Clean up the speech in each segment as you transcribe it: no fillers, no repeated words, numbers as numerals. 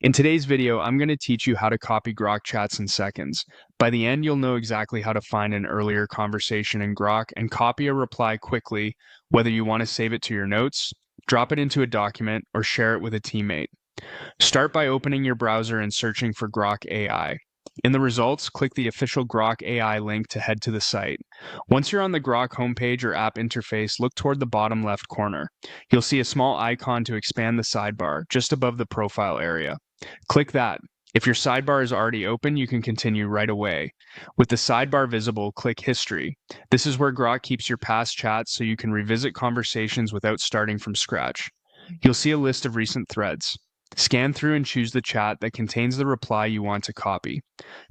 In today's video, I'm going to teach you how to copy Grok chats in seconds. By the end, you'll know exactly how to find an earlier conversation in Grok and copy a reply quickly, whether you want to save it to your notes, drop it into a document, or share it with a teammate. Start by opening your browser and searching for Grok AI. In the results, click the official Grok AI link to head to the site. Once you're on the Grok homepage or app interface, look toward the bottom left corner. You'll see a small icon to expand the sidebar, just above the profile area. Click that. If your sidebar is already open, you can continue right away. With the sidebar visible, click History. This is where Grok keeps your past chats so you can revisit conversations without starting from scratch. You'll see a list of recent threads. Scan through and choose the chat that contains the reply you want to copy.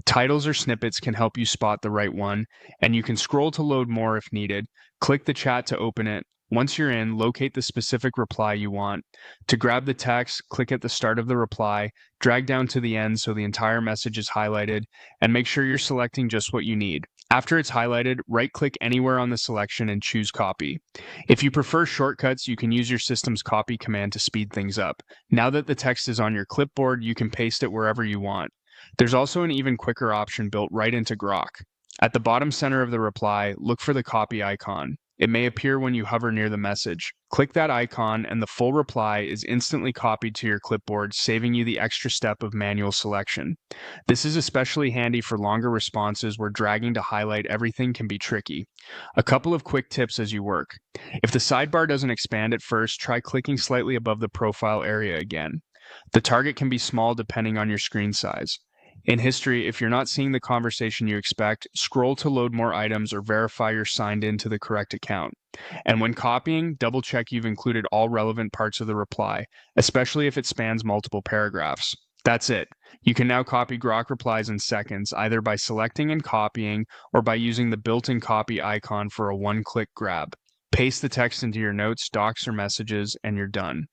Titles or snippets can help you spot the right one, and you can scroll to load more if needed. Click the chat to open it. Once you're in, locate the specific reply you want. To grab the text, click at the start of the reply, drag down to the end so the entire message is highlighted, and make sure you're selecting just what you need. After it's highlighted, right-click anywhere on the selection and choose Copy. If you prefer shortcuts, you can use your system's copy command to speed things up. Now that the text is on your clipboard, you can paste it wherever you want. There's also an even quicker option built right into Grok. At the bottom center of the reply, look for the copy icon. It may appear when you hover near the message. Click that icon and the full reply is instantly copied to your clipboard, saving you the extra step of manual selection. This is especially handy for longer responses where dragging to highlight everything can be tricky. A couple of quick tips as you work. If the sidebar doesn't expand at first, try clicking slightly above the profile area again. The target can be small depending on your screen size. In history, if you're not seeing the conversation you expect, scroll to load more items or verify you're signed in to the correct account. And when copying, double check you've included all relevant parts of the reply, especially if it spans multiple paragraphs. That's it. You can now copy Grok replies in seconds, either by selecting and copying or by using the built-in copy icon for a one-click grab. Paste the text into your notes, docs, or messages, and you're done.